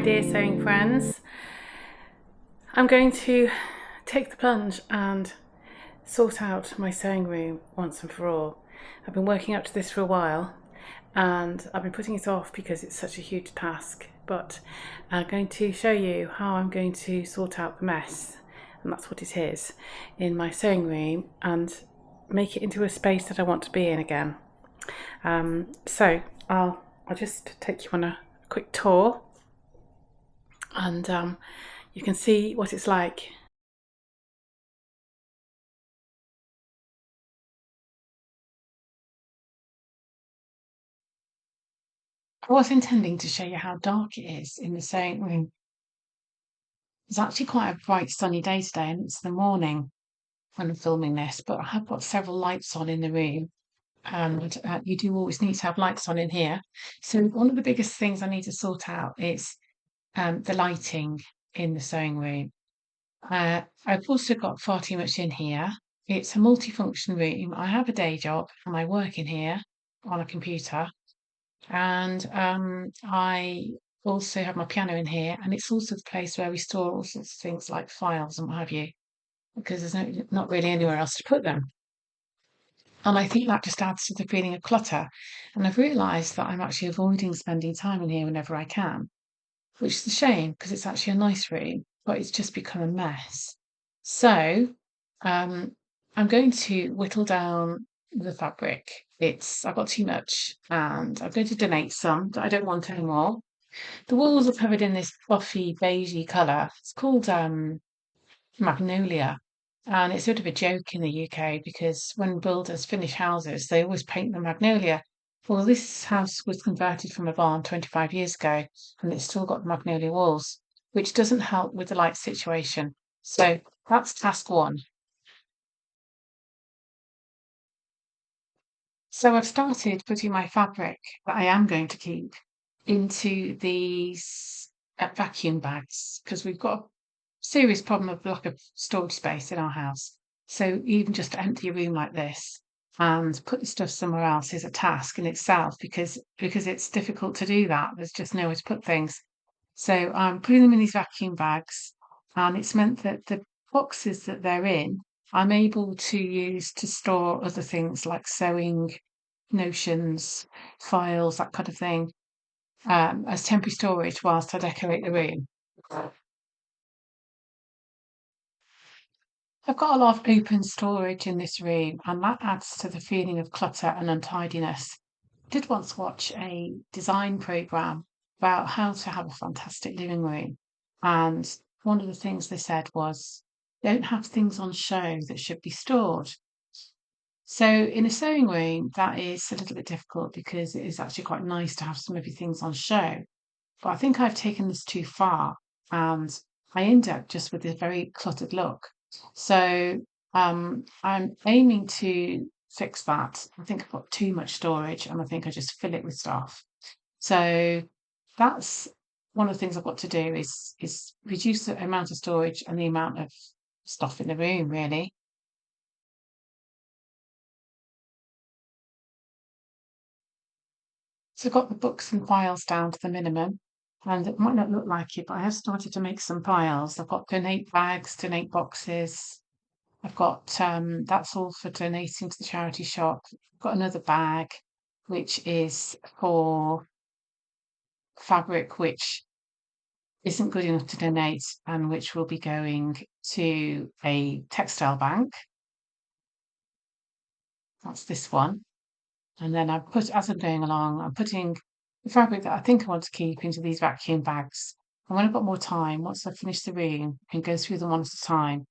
dear sewing friends. I'm going to take the plunge and sort out my sewing room once and for all. I've been working up to this for a while and I've been putting it off because it's such a huge task, but I'm going to show you how I'm going to sort out the mess, and that's what it is, in my sewing room and make it into a space that I want to be in again. So I'll just take you on a quick tour and you can see what it's like. I was intending to show you how dark it is in the sewing room. It's actually quite a bright sunny day today and it's the morning when I'm filming this, but I have got several lights on in the room, and you do always need to have lights on in here. So one of the biggest things I need to sort out is the lighting in the sewing room. I've also got far too much in here. It's a multifunction room. I have a day job and I work in here on a computer, and I also have my piano in here, and it's also the place where we store all sorts of things like files and what have you, because there's not really anywhere else to put them. And I think that just adds to the feeling of clutter. And I've realised that I'm actually avoiding spending time in here whenever I can, which is a shame because it's actually a nice room, but it's just become a mess. So um, I'm going to whittle down the fabric. I've got too much, and I'm going to donate some that I don't want anymore. The walls are covered in this puffy beigey colour. It's called magnolia. And it's sort of a joke in the UK because when builders finish houses, they always paint them magnolia. Well, this house was converted from a barn 25 years ago and it's still got magnolia walls, which doesn't help with the light situation. So that's task one. So I've started putting my fabric that I am going to keep into these vacuum bags because we've got a serious problem of lack of storage space in our house. So even just to empty a room like this and put the stuff somewhere else is a task in itself because it's difficult to do that. There's just nowhere to put things. So I'm putting them in these vacuum bags, and it's meant that the boxes that they're in, I'm able to use to store other things like sewing, notions, files, that kind of thing, as temporary storage whilst I decorate the room. I've got a lot of open storage in this room, and that adds to the feeling of clutter and untidiness. I did once watch a design program about how to have a fantastic living room, and one of the things they said was, don't have things on show that should be stored. So in a sewing room, that is a little bit difficult because it is actually quite nice to have some of your things on show. But I think I've taken this too far and I end up just with a very cluttered look. So I'm aiming to fix that. I think I've got too much storage and I think I just fill it with stuff. So that's one of the things I've got to do is reduce the amount of storage and the amount of stuff in the room, really. So I've got the books and files down to the minimum. And it might not look like it, but I have started to make some piles. I've got donate bags, donate boxes. I've got that's all for donating to the charity shop. I've got another bag which is for fabric which isn't good enough to donate and which will be going to a textile bank. That's this one. And then as I'm going along, I'm putting the fabric that I think I want to keep into these vacuum bags. And when I've got more time, once I've finished the room, I can go through them one at a time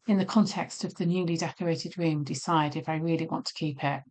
in the context of the newly decorated room, decide if I really want to keep it.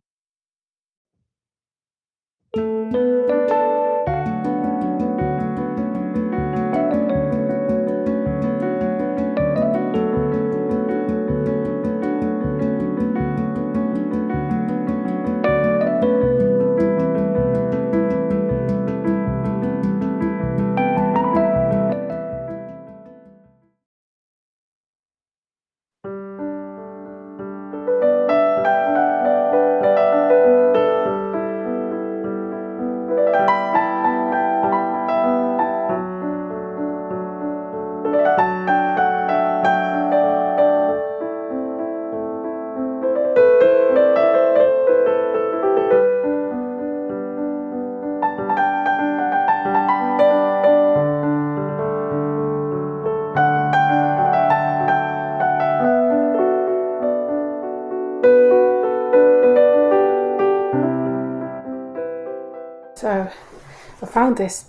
this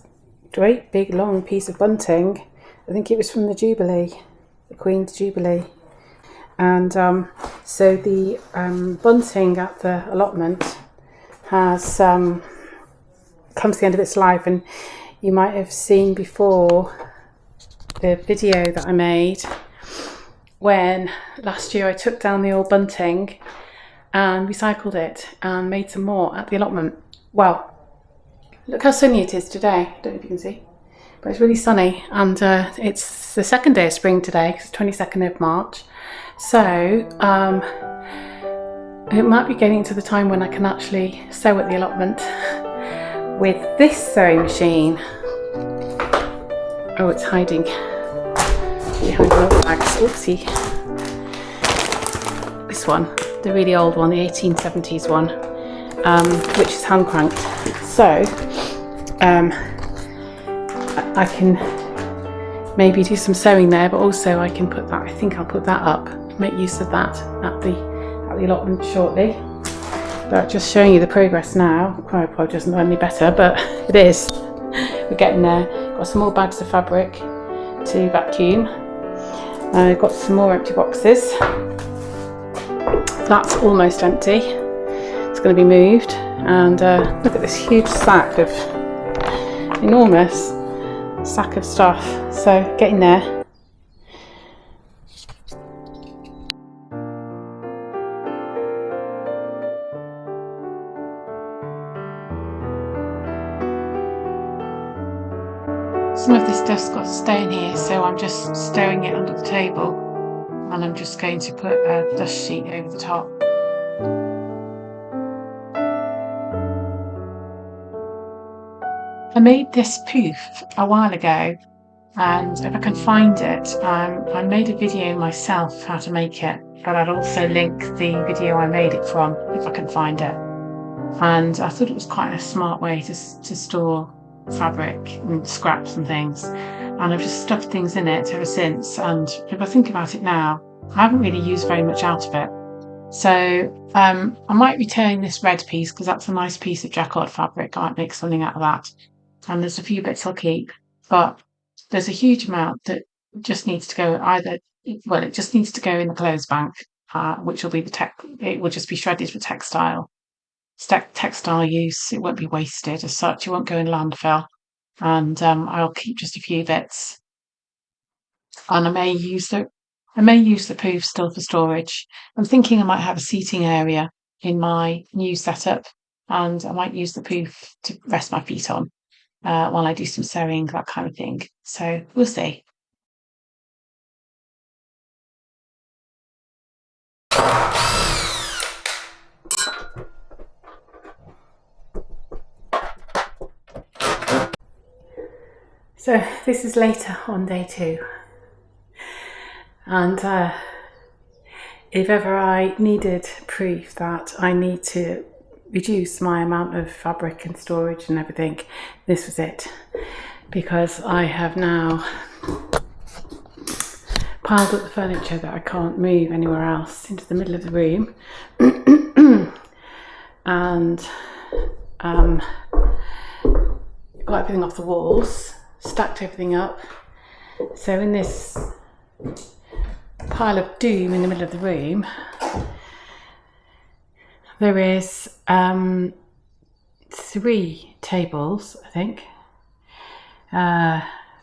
great big long piece of bunting. I think it was from the Jubilee, the Queen's Jubilee. And so the bunting at the allotment has come to the end of its life, and you might have seen before the video that I made when last year I took down the old bunting and recycled it and made some more at the allotment. Well, look how sunny it is today. I don't know if you can see, but it's really sunny, and it's the second day of spring today, it's the 22nd of March. So it might be getting to the time when I can actually sew at the allotment with this sewing machine. Oh, it's hiding behind the milk bags. Oopsie. This one, the really old one, the 1870s one, which is hand cranked. So I can maybe do some sewing there, but also I can put that, I think I'll put that up, make use of that at the allotment shortly. But just showing you the progress now. Probably doesn't know any better, but it is. We're getting there. Got some more bags of fabric to vacuum. Got some more empty boxes. That's almost empty. It's going to be moved. And look at this huge sack of, enormous sack of stuff. So getting there. Some of this stuff's got to stay in here, so I'm just stowing it under the table, and I'm just going to put a dust sheet over the top. I made this pouffe a while ago, and if I can find it, I made a video myself how to make it, but I'll also link the video I made it from if I can find it. And I thought it was quite a smart way to store fabric and scraps and things, and I've just stuffed things in it ever since. And if I think about it now, I haven't really used very much out of it. So I might return this red piece because that's a nice piece of jacquard fabric. I might make something out of that, and there's a few bits I'll keep, but there's a huge amount that just needs to go it just needs to go in the clothes bank, which will be it will just be shredded for textile use. It won't be wasted as such. It won't go in landfill, and I'll keep just a few bits. And I may use the pouffe still for storage. I'm thinking I might have a seating area in my new setup, and I might use the pouffe to rest my feet on while I do some sewing, that kind of thing. So we'll see. So this is later on day 2, and if ever I needed proof that I need to reduce my amount of fabric and storage and everything, this was it, because I have now piled up the furniture that I can't move anywhere else into the middle of the room, and got everything off the walls, stacked everything up. So in this pile of doom in the middle of the room, there is 3 tables, I think,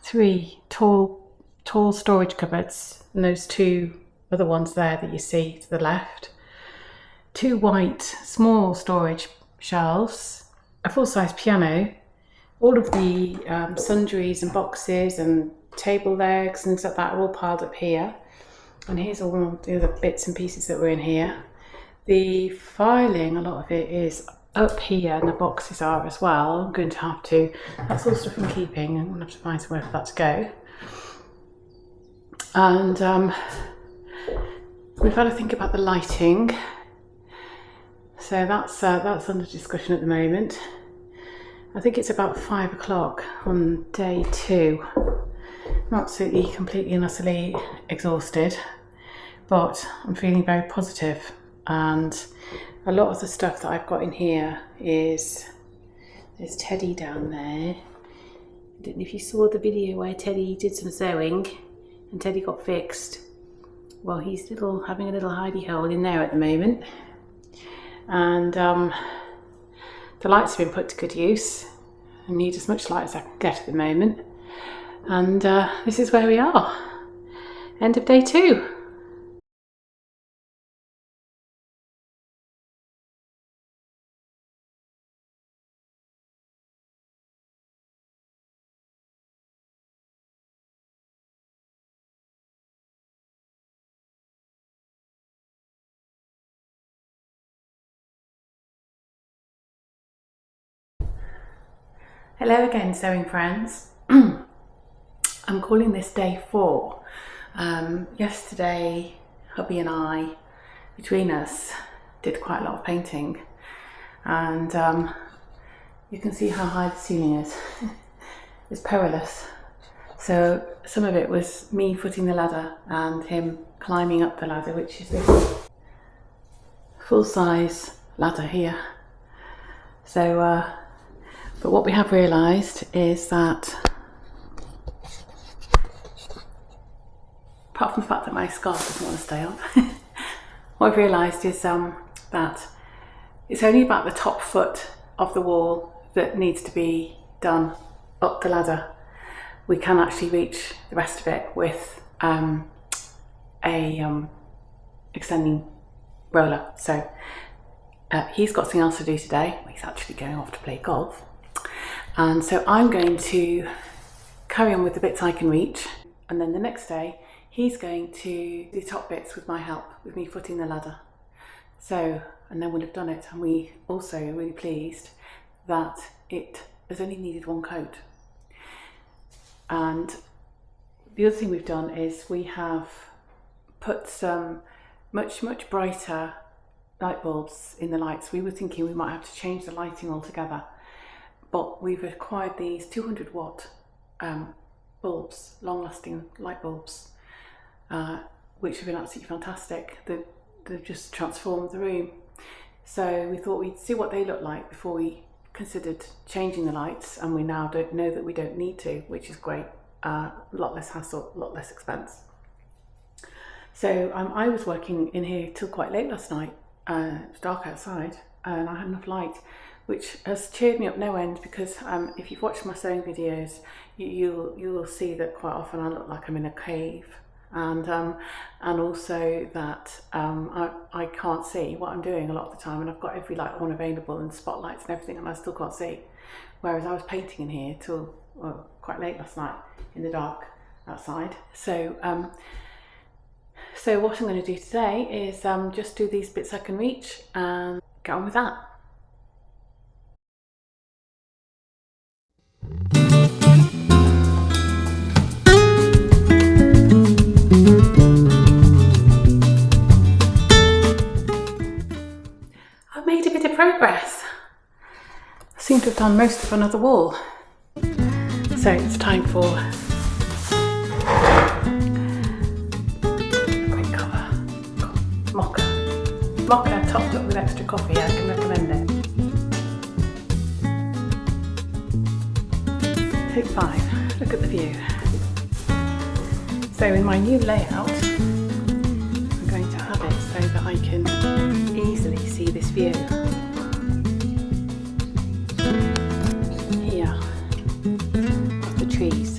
3 tall storage cupboards, and those 2 other ones there that you see to the left, 2 white small storage shelves, a full-size piano, all of the sundries and boxes and table legs and things like that are all piled up here. And here's all the other bits and pieces that were in here. The filing, a lot of it is up here, and the boxes are as well. I'm going to have to, that's all stuff I'm keeping. I'm going to have to find somewhere for that to go. And we've got to think about the lighting. So that's under discussion at the moment. I think it's about 5 o'clock on day 2. I'm absolutely, completely and utterly exhausted, but I'm feeling very positive. And a lot of the stuff that I've got in here is, there's Teddy down there, I don't know if you saw the video where Teddy did some sewing and Teddy got fixed. Well, he's having a little hidey hole in there at the moment, and the lights have been put to good use. I need as much light as I can get at the moment, and this is where we are. End of day 2. Hello again, sewing friends. I'm calling this day 4. Yesterday, hubby and I, between us, did quite a lot of painting, and you can see how high the ceiling is. It's perilous. So some of it was me footing the ladder and him climbing up the ladder, which is this full-size ladder here. So but what we have realised is that, apart from the fact that my scarf doesn't want to stay on, what I've realised is that it's only about the top foot of the wall that needs to be done up the ladder. We can actually reach the rest of it with a extending roller. So he's got something else to do today. He's actually going off to play golf. And so I'm going to carry on with the bits I can reach, and then the next day he's going to do the top bits with my help, with me footing the ladder. So, and then we'll have done it, and we also are really pleased that it has only needed 1 coat. And the other thing we've done is we have put some much brighter light bulbs in the lights. We were thinking we might have to change the lighting altogether, but we've acquired these 200 watt bulbs, long-lasting light bulbs, which have been absolutely fantastic. They've just transformed the room. So we thought we'd see what they look like before we considered changing the lights, and we now don't know that we don't need to, which is great. A lot less hassle, a lot less expense. So I was working in here till quite late last night. It was dark outside and I had enough light, which has cheered me up no end, because if you've watched my sewing videos, you will see that quite often I look like I'm in a cave, and also that I can't see what I'm doing a lot of the time, and I've got every light on available and spotlights and everything, and I still can't see. Whereas I was painting in here till quite late last night in the dark outside. So so what I'm going to do today is just do these bits I can reach and get on with that. I've made a bit of progress. I seem to have done most of another wall. So it's time for a quick cover. Mocha topped up with extra coffee, I can recommend it. Take 5, look at the view. So in my new layout, I'm going to have it so that I can easily see this view. Here, of the trees.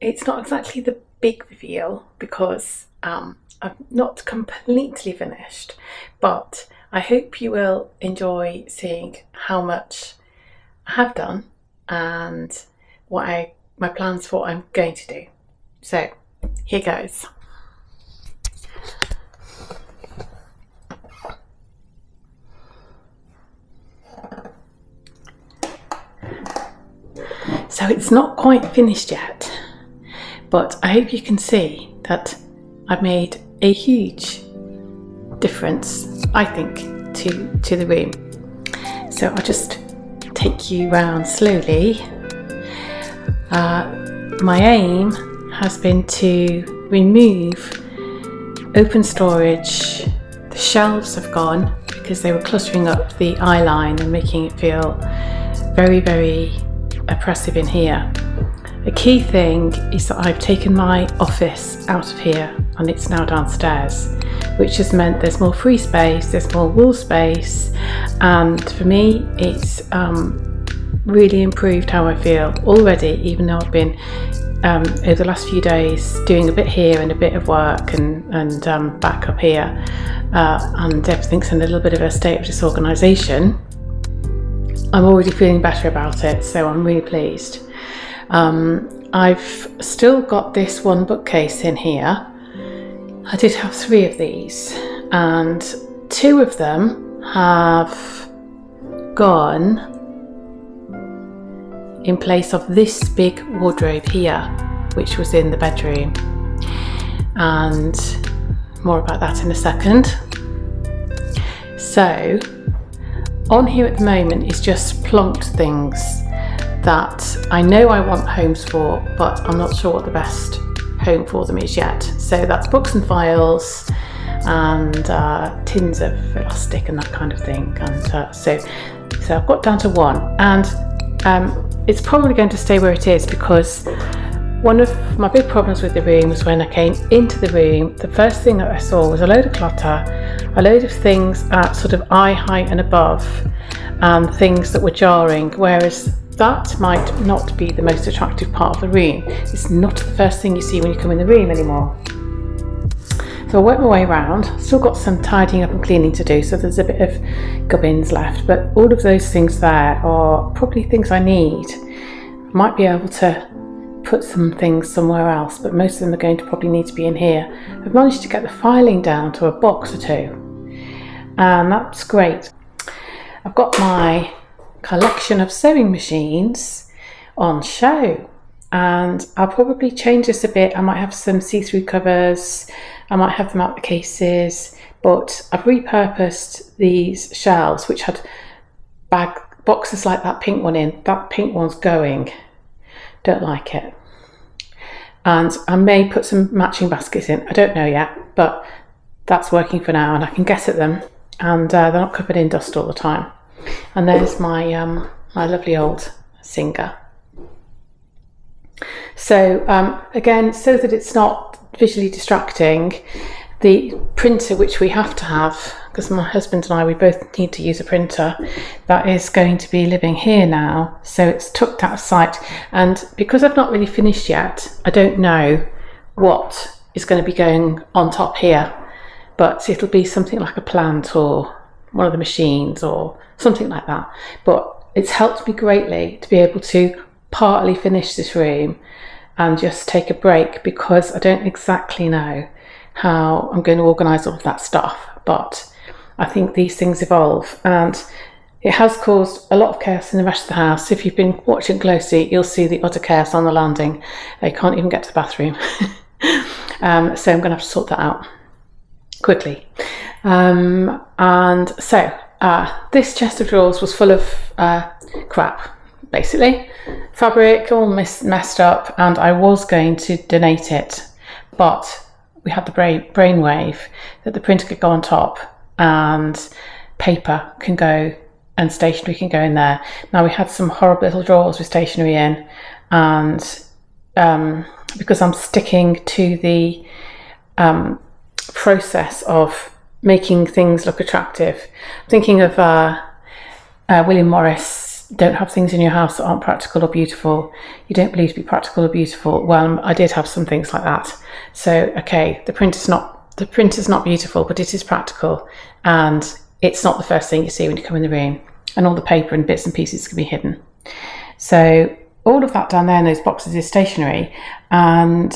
it's not exactly the big reveal because I'm not completely finished, but I hope you will enjoy seeing how much I have done and what my plans for what I'm going to do. So here goes. So it's not quite finished yet, but I hope you can see that I've made a huge difference, I think, to the room. So I'll just take you round slowly. My aim has been to remove open storage. The shelves have gone because they were cluttering up the eye line and making it feel very, very oppressive in here. The key thing is that I've taken my office out of here and it's now downstairs, which has meant there's more free space, there's more wall space, and for me it's really improved how I feel already, even though I've been over the last few days doing a bit here and a bit of work and back up here, and everything's in a little bit of a state of disorganisation. I'm already feeling better about it, so I'm really pleased. I've still got this one bookcase in here. I did have 3 of these, and 2 of them have gone in place of this big wardrobe here, which was in the bedroom, and more about that in a second. So on here at the moment is just plonked things that I know I want homes for, but I'm not sure what the best home for them is yet. So that's books and files and tins of elastic and that kind of thing. And so I've got down to 1, and it's probably going to stay where it is because one of my big problems with the room was when I came into the room, the first thing that I saw was a load of clutter, a load of things at sort of eye height and above, and things that were jarring, whereas that might not be the most attractive part of the room. It's not the first thing you see when you come in the room anymore. So I worked my way around, still got some tidying up and cleaning to do, so there's a bit of gubbins left, but all of those things there are probably things I need. I might be able to put some things somewhere else, but most of them are going to probably need to be in here. I've managed to get the filing down to a box or 2, and that's great. I've got my collection of sewing machines on show, and I'll probably change this a bit. I might have some see-through covers, I might have them out the cases, but I've repurposed these shelves which had boxes like that pink one in. That pink one's going, don't like it, and I may put some matching baskets in, I don't know yet, but that's working for now and I can get at them, and they're not covered in dust all the time. And there's my my lovely old Singer. So again, so that it's not visually distracting, the printer, which we have to have because my husband and I, we both need to use a printer, that is going to be living here now, so it's tucked out of sight. And because I've not really finished yet, I don't know what is going to be going on top here, but it'll be something like a plant or one of the machines or something like that. But it's helped me greatly to be able to partly finish this room and just take a break, because I don't exactly know how I'm going to organise all of that stuff, but I think these things evolve, and it has caused a lot of chaos in the rest of the house. If you've been watching closely, you'll see the utter chaos on the landing. I can't even get to the bathroom. So I'm going to have to sort that out quickly. And so this chest of drawers was full of crap, basically. Fabric all messed up, and I was going to donate it, but we had the brainwave that the printer could go on top and paper can go and stationery can go in there. Now we had some horrible little drawers with stationery in, and because I'm sticking to the process of making things look attractive, thinking of William Morris don't have things in your house that aren't practical or beautiful, you don't believe to be practical or beautiful. Well, I did have some things like that. So, okay, the printer's not beautiful, but it is practical, and it's not the first thing you see when you come in the room, and all the paper and bits and pieces can be hidden. So all of that down there in those boxes is stationery, and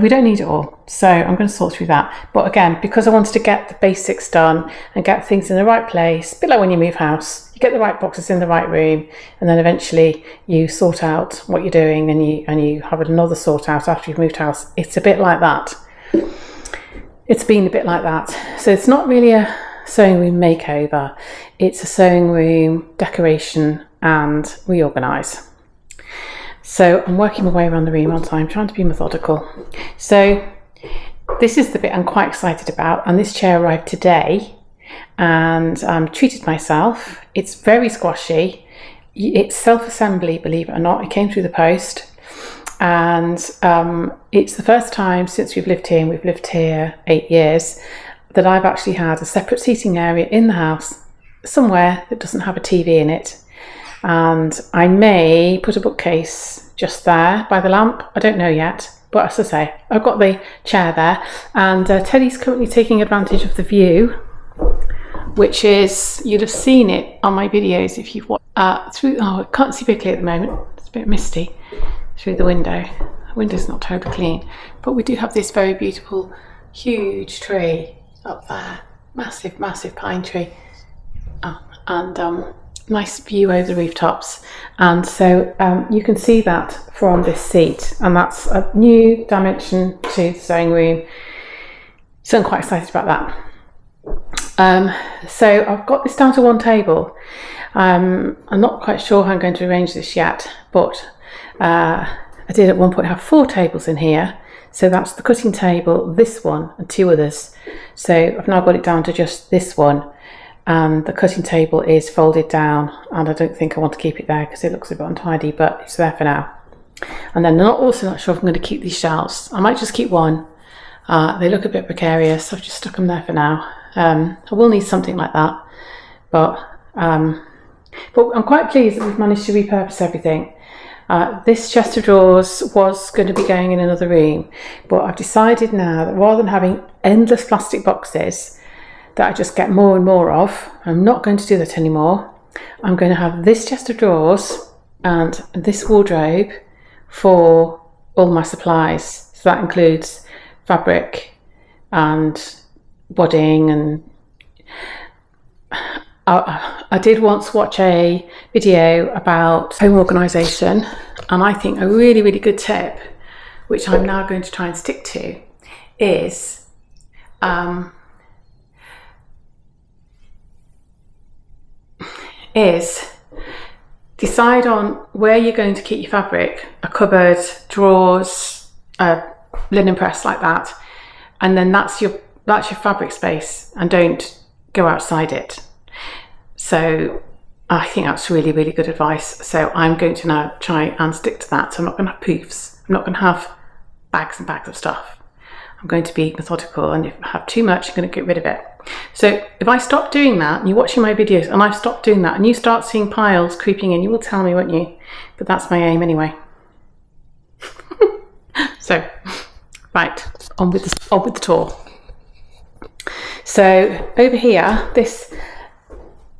we don't need it all. So I'm going to sort through that. But again, because I wanted to get the basics done and get things in the right place, a bit like when you move house, you get the right boxes in the right room, and then eventually you sort out what you're doing, and you have another sort out after you've moved house. It's a bit like that. It's been a bit like that. So it's not really a sewing room makeover. It's a sewing room decoration and reorganise. So I'm working my way around the room, aren't I? I'm trying to be methodical. So this is the bit I'm quite excited about, and this chair arrived today, and treated myself. It's very squashy. It's self-assembly, believe it or not. It came through the post, and it's the first time since we've lived here, and we've lived here 8 years, that I've actually had a separate seating area in the house somewhere that doesn't have a TV in it. And I may put a bookcase just there by the lamp. I don't know yet, but as I say, I've got the chair there, and Teddy's currently taking advantage of the view, which is, you'd have seen it on my videos if you've watched through. Oh, I can't see very clear at the moment. It's a bit misty through the window. The window's not totally clean, but we do have this very beautiful, huge tree up there, massive pine tree, and nice view over the rooftops. And so you can see that from this seat, and that's a new dimension to the sewing room, so I'm quite excited about that. So I've got this down to one table. I'm not quite sure how I'm going to arrange this yet, but I did at one point have 4 tables in here. So that's the cutting table, this one, and 2 others. So I've now got it down to just this one, and the cutting table is folded down, and I don't think I want to keep it there because it looks a bit untidy, but it's there for now. And then I'm also not sure if I'm going to keep these shelves. I might just keep one. They look a bit precarious, so I've just stuck them there for now. I will need something like that, but I'm quite pleased that we've managed to repurpose everything. This chest of drawers was going to be going in another room, but I've decided now that rather than having endless plastic boxes that I just get more and more of, I'm not going to do that anymore. I'm going to have this chest of drawers and this wardrobe for all my supplies. So that includes fabric and wadding, and I did once watch a video about home organisation, and I think a really good tip, which I'm now going to try and stick to, is decide on where you're going to keep your fabric, a cupboard, drawers, a linen press like that, and then that's your fabric space, and don't go outside it. So I think that's really good advice. So I'm going to now try and stick to that. So I'm not going to have poufs. I'm not going to have bags and bags of stuff. I'm going to be methodical, and if I have too much, I'm going to get rid of it. So if I stop doing that, and you're watching my videos and I've stopped doing that, and you start seeing piles creeping in, you will tell me, won't you? But that's my aim anyway. So, right, on with the tour. So over here, this,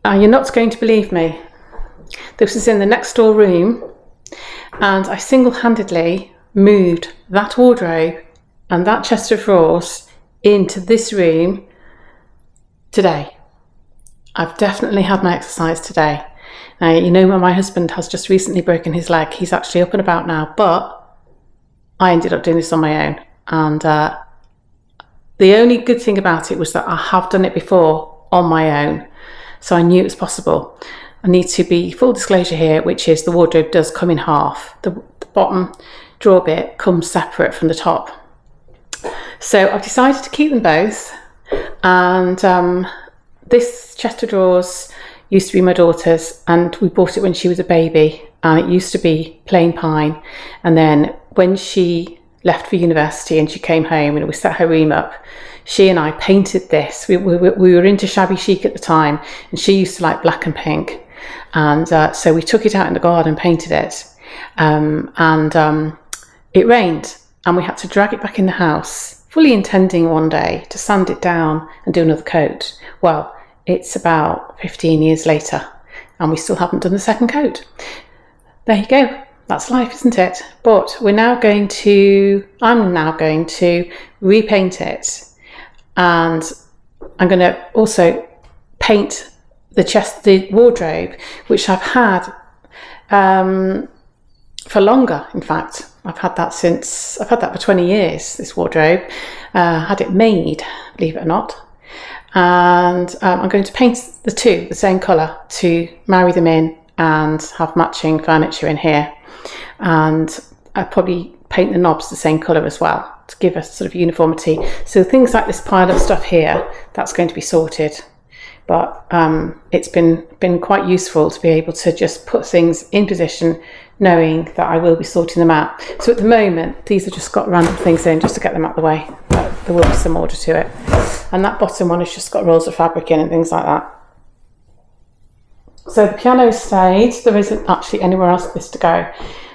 you're not going to believe me. This is in the next door room, and I single-handedly moved that wardrobe and that chest of drawers into this room today. I've definitely had my exercise today. Now, you know, my husband has just recently broken his leg. He's actually up and about now, but I ended up doing this on my own. And the only good thing about it was that I have done it before on my own, so I knew it was possible. I need to be full disclosure here, which is the wardrobe does come in half. The bottom drawer bit comes separate from the top. So I've decided to keep them both, and this chest of drawers used to be my daughter's, and we bought it when she was a baby, and it used to be plain pine. And then when she left for university and she came home and we set her room up, she and I painted this. We were into shabby chic at the time, and she used to like black and pink. And so we took it out in the garden, painted it, and it rained, and we had to drag it back in the house, fully intending one day to sand it down and do another coat. Well, it's about 15 years later, and we still haven't done the second coat. There you go. That's life, isn't it? But I'm now going to repaint it, and I'm going to also paint the wardrobe, which I've had for longer. In fact, I've had that for 20 years, this wardrobe. Had it made, believe it or not. And I'm going to paint the two the same colour to marry them in and have matching furniture in here. And I'll probably paint the knobs the same colour as well to give us sort of uniformity. So things like this pile of stuff here, that's going to be sorted. But it's been quite useful to be able to just put things in position, knowing that I will be sorting them out. So at the moment, these have just got random things in just to get them out of the way. But there will be some order to it. And that bottom one has just got rolls of fabric in and things like that. So the piano stayed. There isn't actually anywhere else for this to go.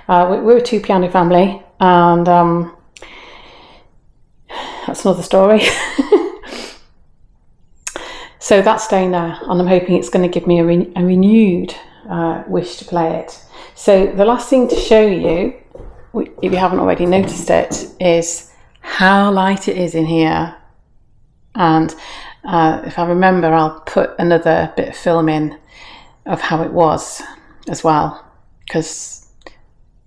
We're a 2-piano family, and that's another story. So that's staying there, and I'm hoping it's going to give me a renewed wish to play it. So the last thing to show you, if you haven't already noticed it, is how light it is in here. And if I remember, I'll put another bit of film in of how it was as well, because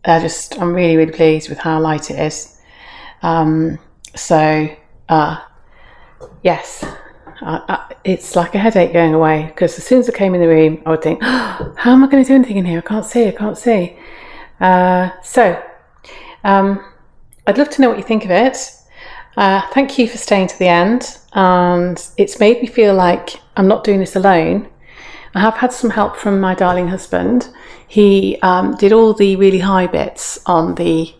I'm really, really pleased with how light it is. Yes. It's like a headache going away, because as soon as I came in the room, I would think, oh, how am I going to do anything in here? I can't see. I'd love to know what you think of it. Thank you for staying to the end, and it's made me feel like I'm not doing this alone. I have had some help from my darling husband. He did all the really high bits on the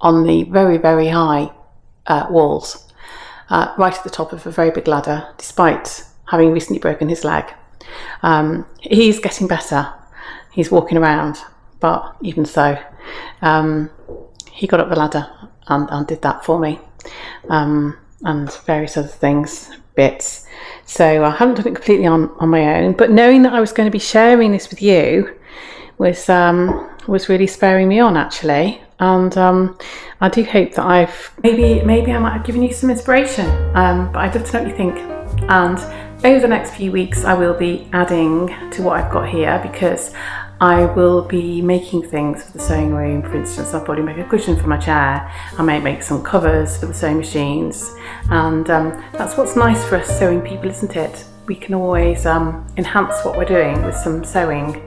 very, very high walls. Right at the top of a very big ladder, despite having recently broken his leg. He's getting better. He's walking around, but even so, he got up the ladder and did that for me, and various other bits. So I haven't done it completely on my own, but knowing that I was going to be sharing this with you was really spurring me on, actually. And I do hope that maybe I might have given you some inspiration, but I'd love to know what you think. And over the next few weeks, I will be adding to what I've got here, because I will be making things for the sewing room. For instance, I'll probably make a cushion for my chair. I may make some covers for the sewing machines, and that's what's nice for us sewing people, isn't it? We can always enhance what we're doing with some sewing.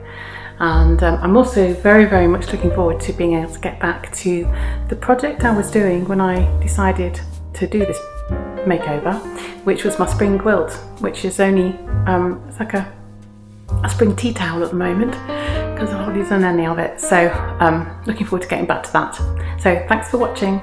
And I'm also very, very much looking forward to being able to get back to the project I was doing when I decided to do this makeover, which was my spring quilt, which is only it's like a spring tea towel at the moment, because I've hardly done any of it. So looking forward to getting back to that. So thanks for watching.